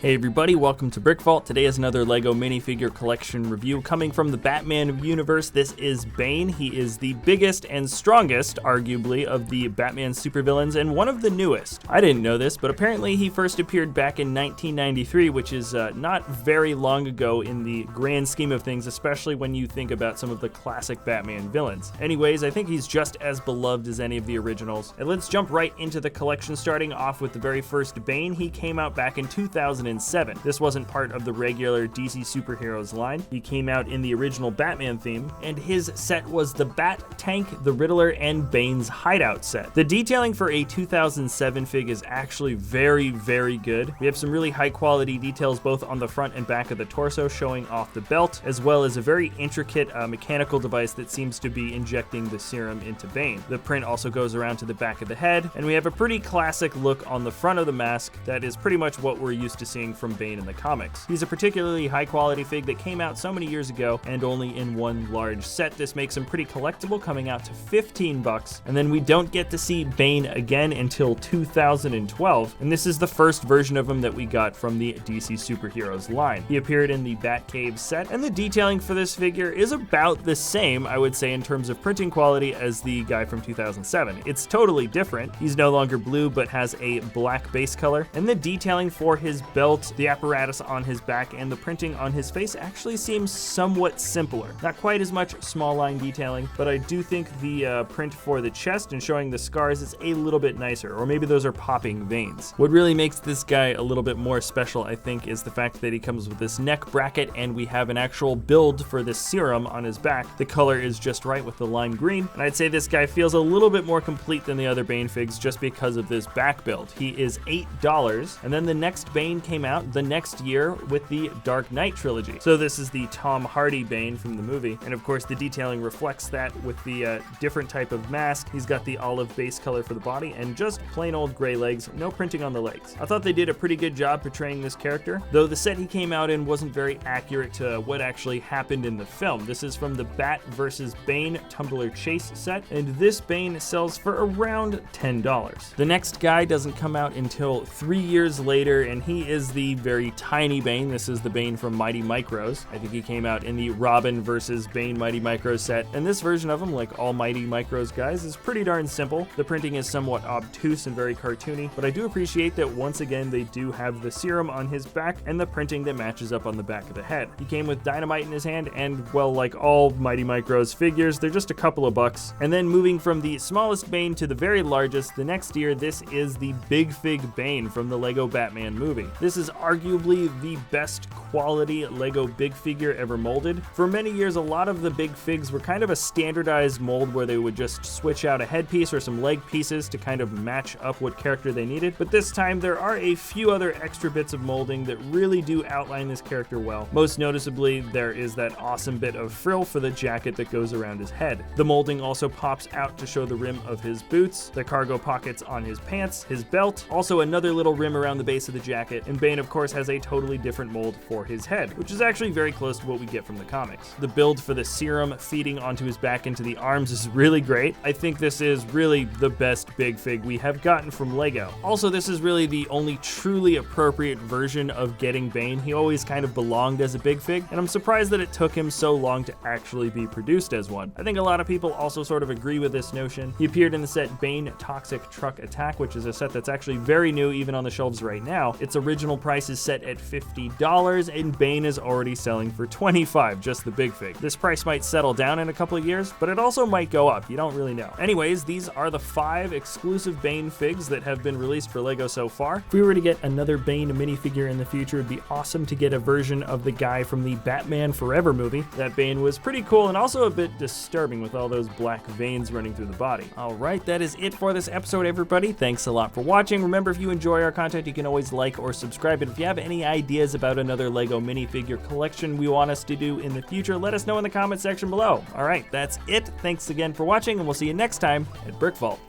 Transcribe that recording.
Hey everybody, welcome to Brick Vault. Today is another LEGO minifigure collection review coming from the Batman universe. This is Bane. He is the biggest and strongest, arguably, of the Batman supervillains and one of the newest. I didn't know this, but apparently he first appeared back in 1993, which is not very long ago in the grand scheme of things, especially when you think about some of the classic Batman villains. Anyways, I think he's just as beloved as any of the originals. And let's jump right into the collection, starting off with the very first Bane. He came out back in 2007. This wasn't part of the regular DC superheroes line. He came out in the original Batman theme, and his set was the Bat, Tank, the Riddler, and Bane's hideout set. The detailing for a 2007 fig is actually very, very good. We have some really high quality details both on the front and back of the torso showing off the belt, as well as a very intricate mechanical device that seems to be injecting the serum into Bane. The print also goes around to the back of the head, and we have a pretty classic look on the front of the mask that is pretty much what we're used to seeing from Bane in the comics. He's a particularly high quality fig that came out so many years ago and only in one large set. This makes him pretty collectible, coming out to 15 bucks. And then we don't get to see Bane again until 2012, and this is the first version of him that we got from the DC superheroes line. He appeared in the Batcave set, and the detailing for this figure is about the same, I would say, in terms of printing quality as the guy from 2007. It's totally different. He's no longer blue, but has a black base color, and the detailing for his belt, the apparatus on his back, and the printing on his face actually seems somewhat simpler. Not quite as much small line detailing, but I do think the print for the chest and showing the scars is a little bit nicer, or maybe those are popping veins. What really makes this guy a little bit more special, I think, is the fact that he comes with this neck bracket, and we have an actual build for this serum on his back. The color is just right with the lime green, and I'd say this guy feels a little bit more complete than the other Bane figs just because of this back build. He is $8, and then the next Bane came out the next year with the Dark Knight Trilogy. So this is the Tom Hardy Bane from the movie, and of course the detailing reflects that with the different type of mask. He's got the olive base color for the body and just plain old gray legs, no printing on the legs. I thought they did a pretty good job portraying this character, though the set he came out in wasn't very accurate to what actually happened in the film. This is from the Bat vs. Bane Tumbler Chase set, and this Bane sells for around $10. The next guy doesn't come out until 3 years later, and he is the very tiny Bane. This is the Bane from Mighty Micros. I think he came out in the Robin vs. Bane Mighty Micros set, and this version of him, like all Mighty Micros guys, is pretty darn simple. The printing is somewhat obtuse and very cartoony, but I do appreciate that once again they do have the serum on his back and the printing that matches up on the back of the head. He came with dynamite in his hand, and well, like all Mighty Micros figures, they're just a couple of bucks. And then moving from the smallest Bane to the very largest, the next year, this is the Big Fig Bane from the Lego Batman movie. This is arguably the best quality Lego Big Figure ever molded. For many years, a lot of the Big Figs were kind of a standardized mold where they would just switch out a headpiece or some leg pieces to kind of match up what character they needed, but this time there are a few other extra bits of molding that really do outline this character well. Most noticeably, there is that awesome bit of frill for the jacket that goes around his head. The molding also pops out to show the rim of his boots, the cargo pockets on his pants, his belt, also another little rim around the base of the jacket, and Bane of course has a totally different mold for his head, which is actually very close to what we get from the comics. The build for the serum feeding onto his back into the arms is really great. I think this is really the best Big Fig we have gotten from Lego. Also, this is really the only truly appropriate version of getting Bane. He always kind of belonged as a Big Fig, and I'm surprised that it took him so long to actually be produced as one. I think a lot of people also sort of agree with this notion. He appeared in the set Bane Toxic Truck Attack, which is a set that's actually very new even on the shelves right now. Its original price is set at $50, and Bane is already selling for $25, just the Big Fig. This price might settle down in a couple of years, but it also might go up. You don't really know. Anyways, these are the 5 exclusive Bane figs that have been released for Lego so far. If we were to get another Bane minifigure in the future, it'd be awesome to get a version of the guy from the Batman Forever movie. That Bane was pretty cool and also a bit disturbing with all those black veins running through the body. Alright, that is it for this episode, everybody. Thanks a lot for watching. Remember, if you enjoy our content, you can always like or subscribe, and if you have any ideas about another Lego minifigure collection we want us to do in the future, let us know in the comment section below. Alright, that's it. Thanks again for watching, and we'll see you next time at Brick Vault.